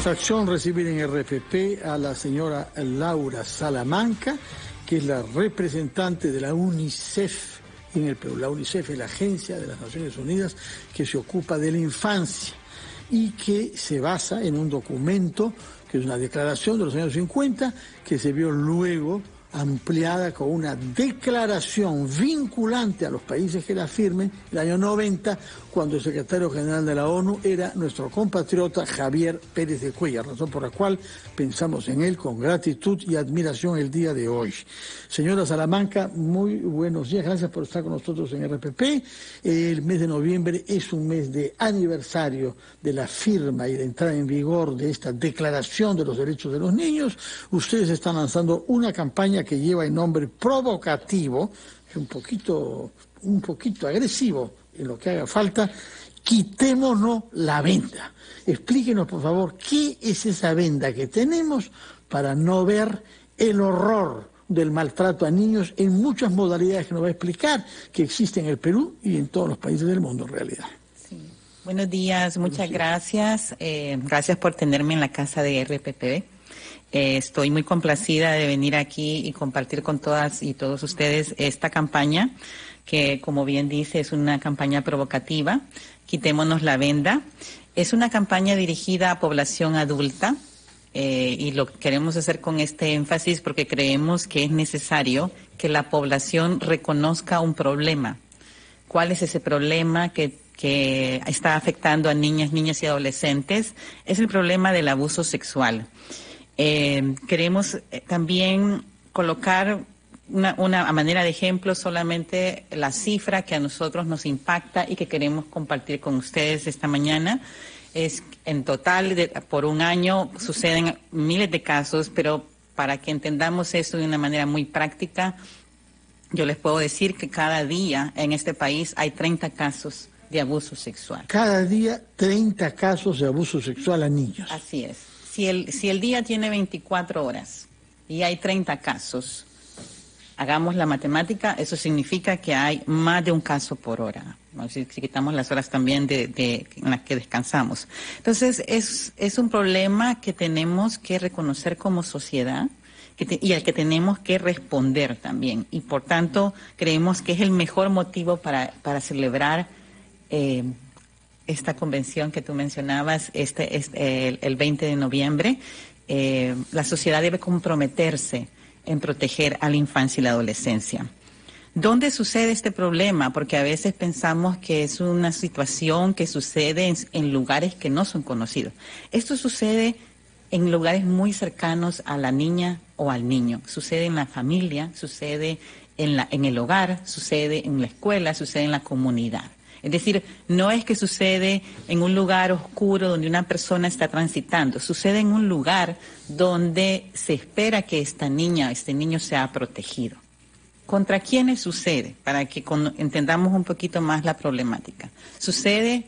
satisfacción recibir en RPP a la señora Laura Salamanca, que es la representante de la UNICEF en el Perú. La UNICEF es la agencia de las Naciones Unidas que se ocupa de la infancia y que se basa en un documento que es una declaración de los años 50 que se vio luego ampliada con una declaración vinculante a los países que la firmen el año 90, cuando el secretario general de la ONU era nuestro compatriota Javier Pérez de Cuellar, razón por la cual pensamos en él con gratitud y admiración el día de hoy. Señora Salamanca, muy buenos días, gracias por estar con nosotros en RPP. El mes de noviembre es un mes de aniversario de la firma y de entrada en vigor de esta Declaración de los Derechos de los Niños. Ustedes están lanzando una campaña que lleva el nombre provocativo, un poquito agresivo en lo que haga falta: quitémonos la venda. Explíquenos, por favor, qué es esa venda que tenemos para no ver el horror del maltrato a niños en muchas modalidades que nos va a explicar que existen en el Perú y en todos los países del mundo en realidad. Sí. Buenos días, muchas gracias. Gracias por tenerme en la casa de RPP. Estoy muy complacida de venir aquí y compartir con todas y todos ustedes esta campaña, que como bien dice es una campaña provocativa. Quitémonos la venda. Es una campaña dirigida a población adulta y lo que queremos hacer con este énfasis porque creemos que es necesario que la población reconozca un problema. ¿Cuál es ese problema que está afectando a niñas y adolescentes? Es el problema del abuso sexual. Queremos también colocar una manera de ejemplo solamente la cifra que a nosotros nos impacta y que queremos compartir con ustedes esta mañana. Es en total, por un año suceden miles de casos, pero para que entendamos esto de una manera muy práctica, yo les puedo decir que cada día en este país hay 30 casos de abuso sexual. Cada día 30 casos de abuso sexual a niños. Así es. Si el día tiene 24 horas y hay 30 casos, hagamos la matemática, eso significa que hay más de un caso por hora, ¿no? Si quitamos las horas también en las que descansamos. Entonces, es un problema que tenemos que reconocer como sociedad y al que tenemos que responder también. Y por tanto, creemos que es el mejor motivo para celebrar esta convención que tú mencionabas, el 20 de noviembre. La sociedad debe comprometerse en proteger a la infancia y la adolescencia. ¿Dónde sucede este problema? Porque a veces pensamos que es una situación que sucede en lugares que no son conocidos. Esto sucede en lugares muy cercanos a la niña o al niño. Sucede en la familia, sucede en el hogar, sucede en la escuela, sucede en la comunidad. Es decir, no es que sucede en un lugar oscuro donde una persona está transitando, sucede en un lugar donde se espera que esta niña o este niño sea protegido. ¿Contra quiénes sucede? Para que entendamos un poquito más la problemática. Sucede,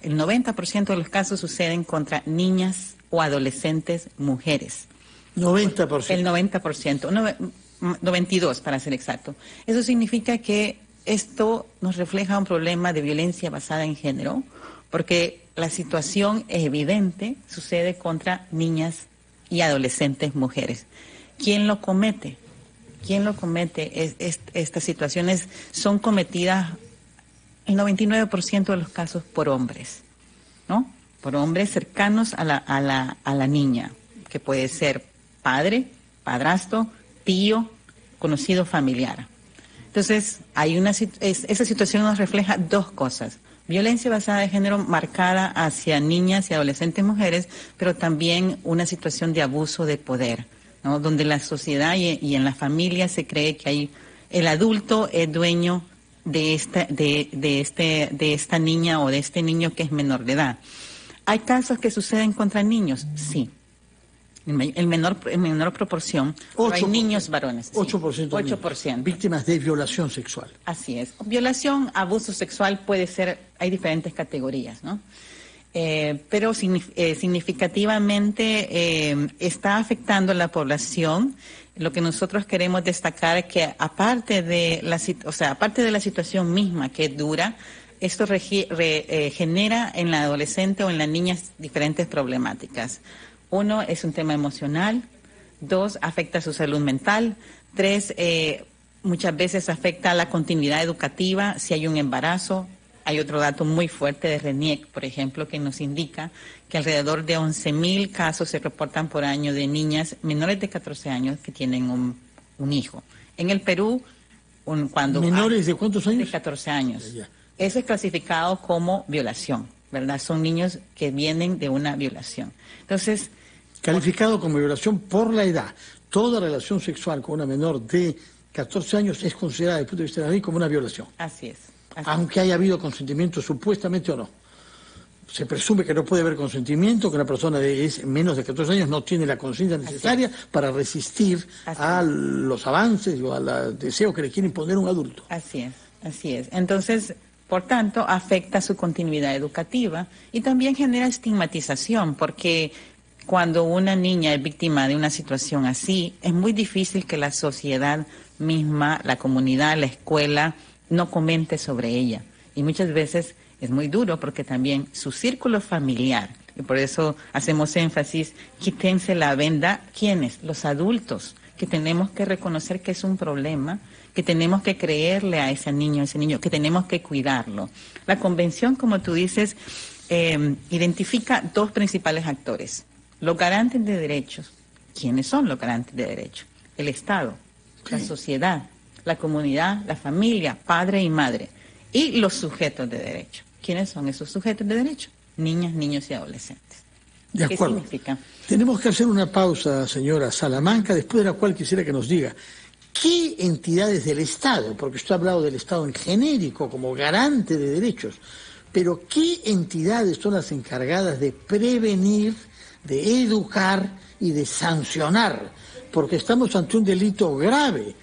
el 90% de los casos suceden contra niñas o adolescentes mujeres. 90%. El 90%, 92% para ser exacto. Eso significa que esto nos refleja un problema de violencia basada en género, porque la situación es evidente, sucede contra niñas y adolescentes mujeres. ¿Quién lo comete? Estas situaciones son cometidas, el 99% de los casos, por hombres, ¿no? Por hombres cercanos a la niña, que puede ser padre, padrastro, tío, conocido familiar. Entonces, esa situación nos refleja dos cosas: violencia basada en género marcada hacia niñas y adolescentes mujeres, pero también una situación de abuso de poder, ¿no? Donde la sociedad y en la familia se cree que el adulto es dueño de esta niña o de este niño que es menor de edad. ¿Hay casos que suceden contra niños? Sí. En menor proporción, pero hay niños varones. 8%. 8%. Víctimas de violación sexual. Así es. Violación, abuso sexual puede ser, hay diferentes categorías, ¿no? Pero significativamente está afectando a la población. Lo que nosotros queremos destacar es que aparte de la situación misma, que es dura, esto genera en la adolescente o en la niña diferentes problemáticas. Uno, es un tema emocional. 2, afecta su salud mental. 3, muchas veces afecta la continuidad educativa si hay un embarazo. Hay otro dato muy fuerte de RENIEC, por ejemplo, que nos indica que alrededor de 11,000 casos se reportan por año de niñas menores de 14 años que tienen un hijo. En el Perú, cuando ¿menores de cuántos años? De 14 años. Ya. Eso es clasificado como violación, ¿verdad? Son niños que vienen de una violación. Entonces, calificado como violación por la edad. Toda relación sexual con una menor de 14 años es considerada desde el punto de vista de la ley como una violación. Así es. Aunque haya habido consentimiento supuestamente o no. Se presume que no puede haber consentimiento, que una persona de menos de 14 años no tiene la conciencia necesaria para resistir a los avances o al deseo que le quiere imponer un adulto. Así es, así es. Entonces, por tanto, afecta su continuidad educativa y también genera estigmatización, porque cuando una niña es víctima de una situación así, es muy difícil que la sociedad misma, la comunidad, la escuela, no comente sobre ella. Y muchas veces es muy duro porque también su círculo familiar, y por eso hacemos énfasis, quítense la venda, ¿quiénes? Los adultos, que tenemos que reconocer que es un problema, que tenemos que creerle a ese niño, que tenemos que cuidarlo. La convención, como tú dices, identifica 2 principales actores. Los garantes de derechos. ¿Quiénes son los garantes de derechos? El Estado, la sociedad, la comunidad, la familia, padre y madre. Y los sujetos de derecho. ¿Quiénes son esos sujetos de derecho? Niñas, niños y adolescentes. De acuerdo. ¿Qué significa? Tenemos que hacer una pausa, señora Salamanca, después de la cual quisiera que nos diga qué entidades del Estado, porque usted ha hablado del Estado en genérico como garante de derechos, pero qué entidades son las encargadas de prevenir, de educar y de sancionar, porque estamos ante un delito grave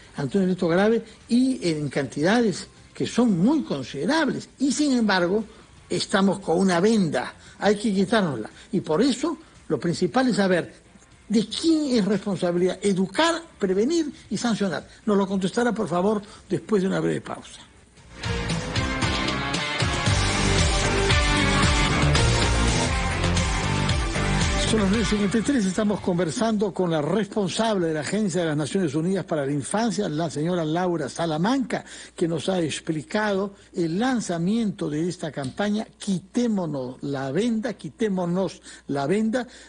y en cantidades que son muy considerables, y sin embargo estamos con una venda, hay que quitárnosla, y por eso lo principal es saber de quién es responsabilidad educar, prevenir y sancionar. Nos lo contestará, por favor, después de una breve pausa. Son las 9:53, estamos conversando con la responsable de la Agencia de las Naciones Unidas para la Infancia, la señora Laura Salamanca, que nos ha explicado el lanzamiento de esta campaña Quitémonos la venda,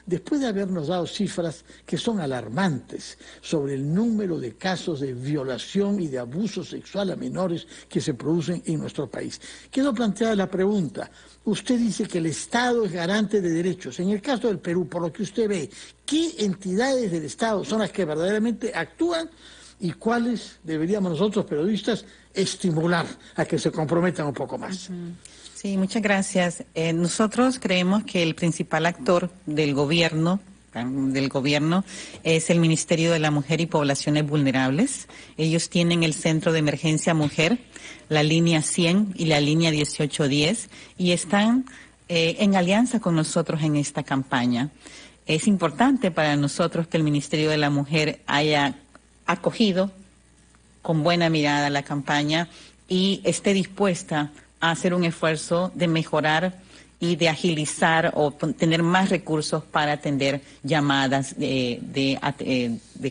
después de habernos dado cifras que son alarmantes sobre el número de casos de violación y de abuso sexual a menores que se producen en nuestro país. Quedó planteada la pregunta. Usted dice que el Estado es garante de derechos. En el caso del Perú, por lo que usted ve, ¿qué entidades del Estado son las que verdaderamente actúan y cuáles deberíamos nosotros, periodistas, estimular a que se comprometan un poco más? Sí, muchas gracias. Nosotros creemos que el principal actor del gobierno es el Ministerio de la Mujer y Poblaciones Vulnerables. Ellos tienen el Centro de Emergencia Mujer, la línea 100 y la línea 1810, y están en alianza con nosotros en esta campaña. Es importante para nosotros que el Ministerio de la Mujer haya acogido con buena mirada la campaña y esté dispuesta a hacer un esfuerzo de mejorar y de agilizar o tener más recursos para atender llamadas de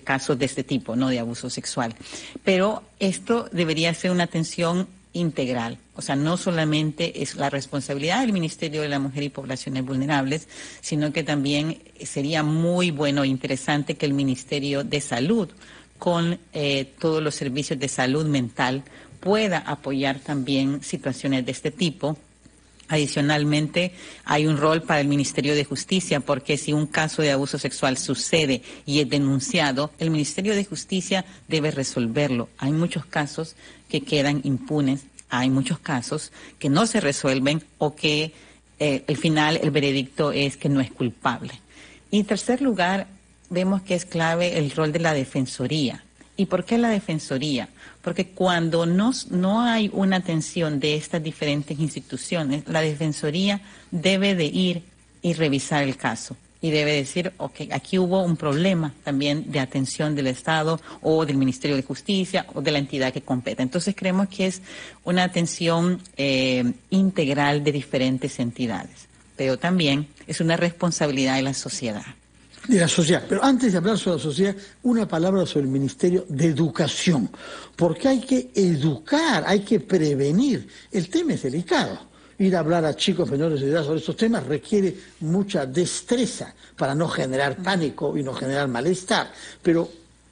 casos de este tipo, no de abuso sexual. Pero esto debería ser una atención integral, o sea, no solamente es la responsabilidad del Ministerio de la Mujer y Poblaciones Vulnerables, sino que también sería muy bueno e interesante que el Ministerio de Salud, con todos los servicios de salud mental, pueda apoyar también situaciones de este tipo. Adicionalmente, hay un rol para el Ministerio de Justicia, porque si un caso de abuso sexual sucede y es denunciado, el Ministerio de Justicia debe resolverlo. Hay muchos casos que quedan impunes, hay muchos casos que no se resuelven o que al final el veredicto es que no es culpable. Y en tercer lugar, vemos que es clave el rol de la Defensoría. ¿Y por qué la Defensoría? Porque cuando no hay una atención de estas diferentes instituciones, la Defensoría debe de ir y revisar el caso. Y debe decir, ok, aquí hubo un problema también de atención del Estado o del Ministerio de Justicia o de la entidad que compete. Entonces creemos que es una atención integral de diferentes entidades. Pero también es una responsabilidad de la sociedad. De la sociedad. Pero antes de hablar sobre la sociedad, una palabra sobre el Ministerio de Educación. Porque hay que educar, hay que prevenir. El tema es delicado. Ir a hablar a chicos menores de edad sobre estos temas requiere mucha destreza para no generar pánico y no generar malestar. Pero,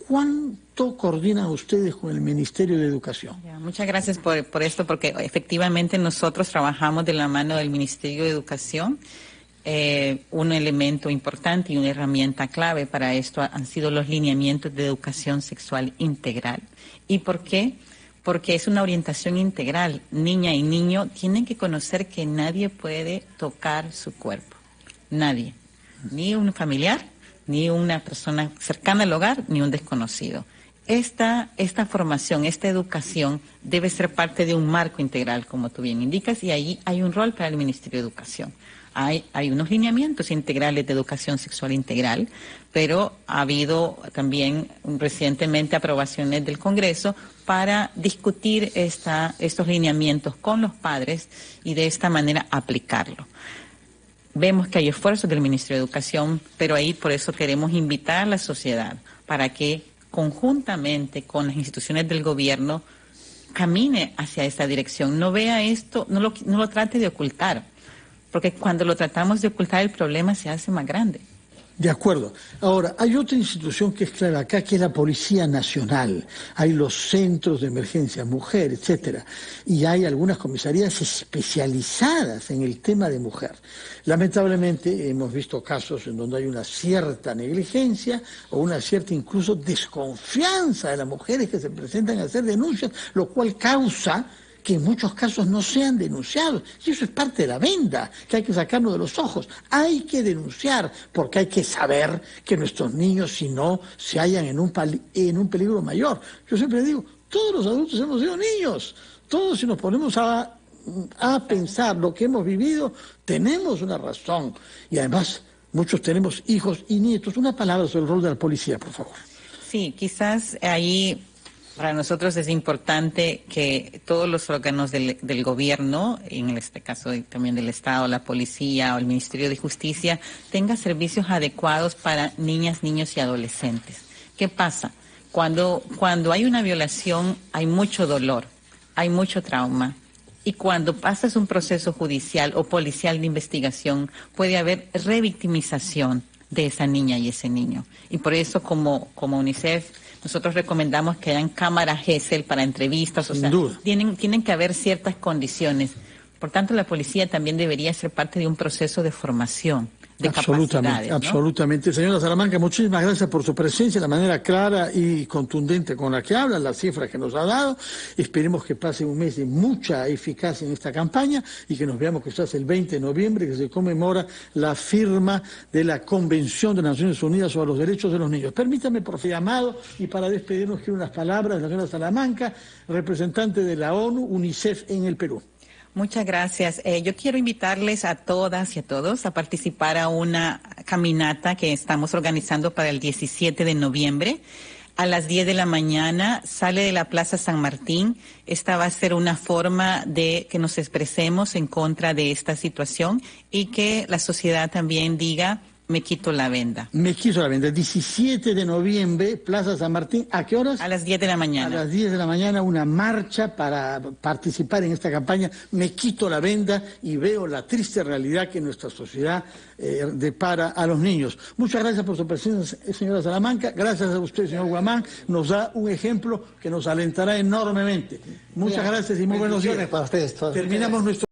¿cuánto coordinan ustedes con el Ministerio de Educación? Muchas gracias por esto, porque efectivamente nosotros trabajamos de la mano del Ministerio de Educación. Un elemento importante y una herramienta clave para esto han sido los lineamientos de educación sexual integral. ¿Y por qué? Porque es una orientación integral. Niña y niño tienen que conocer que nadie puede tocar su cuerpo. Nadie. Ni un familiar, ni una persona cercana al hogar, ni un desconocido. Esta formación, esta educación debe ser parte de un marco integral, como tú bien indicas, y ahí hay un rol para el Ministerio de Educación. Hay unos lineamientos integrales de educación sexual integral, pero ha habido también recientemente aprobaciones del Congreso para discutir estos lineamientos con los padres y de esta manera aplicarlo. Vemos que hay esfuerzos del Ministerio de Educación, pero ahí por eso queremos invitar a la sociedad para que conjuntamente con las instituciones del gobierno camine hacia esta dirección. No vea esto, no lo trate de ocultar. Porque cuando lo tratamos de ocultar, el problema se hace más grande. De acuerdo. Ahora, hay otra institución que es clara acá, que es la Policía Nacional. Hay los centros de emergencia mujer, etcétera. Y hay algunas comisarías especializadas en el tema de mujer. Lamentablemente hemos visto casos en donde hay una cierta negligencia o una cierta incluso desconfianza de las mujeres que se presentan a hacer denuncias, lo cual causa que en muchos casos no sean denunciados. Y eso es parte de la venda, que hay que sacarnos de los ojos. Hay que denunciar, porque hay que saber que nuestros niños, si no, se hallan en un peligro mayor. Yo siempre digo, todos los adultos hemos sido niños. Todos, si nos ponemos a pensar lo que hemos vivido, tenemos una razón. Y además, muchos tenemos hijos y nietos. Una palabra sobre el rol de la policía, por favor. Sí, quizás ahí para nosotros es importante que todos los órganos del gobierno, en este caso también del Estado, la policía o el Ministerio de Justicia, tengan servicios adecuados para niñas, niños y adolescentes. ¿Qué pasa? Cuando hay una violación hay mucho dolor, hay mucho trauma. Y cuando pasas un proceso judicial o policial de investigación, puede haber revictimización de esa niña y ese niño. Y por eso, como UNICEF, nosotros recomendamos que hayan cámaras GESEL para entrevistas, o sea, tienen que haber ciertas condiciones. Por tanto, la policía también debería ser parte de un proceso de formación, de capacidades, ¿no? Absolutamente. Señora Salamanca, muchísimas gracias por su presencia, la manera clara y contundente con la que habla, las cifras que nos ha dado. Esperemos que pase un mes de mucha eficacia en esta campaña y que nos veamos quizás el 20 de noviembre, que se conmemora la firma de la Convención de Naciones Unidas sobre los Derechos de los Niños. Permítame, profe Amado, y para despedirnos quiero unas palabras de la señora Salamanca, representante de la ONU, UNICEF en el Perú. Muchas gracias. Yo quiero invitarles a todas y a todos a participar a una caminata que estamos organizando para el 17 de noviembre. A las 10 de la mañana sale de la Plaza San Martín. Esta va a ser una forma de que nos expresemos en contra de esta situación y que la sociedad también diga: me quito la venda. Me quito la venda. 17 de noviembre, Plaza San Martín. ¿A qué horas? A las 10 de la mañana. A las 10 de la mañana, una marcha para participar en esta campaña. Me quito la venda y veo la triste realidad que nuestra sociedad depara a los niños. Muchas gracias por su presencia, señora Salamanca. Gracias a usted, señor Guamán. Nos da un ejemplo que nos alentará enormemente. Muchas gracias y muy buenos días. Para ustedes. Terminamos nuestro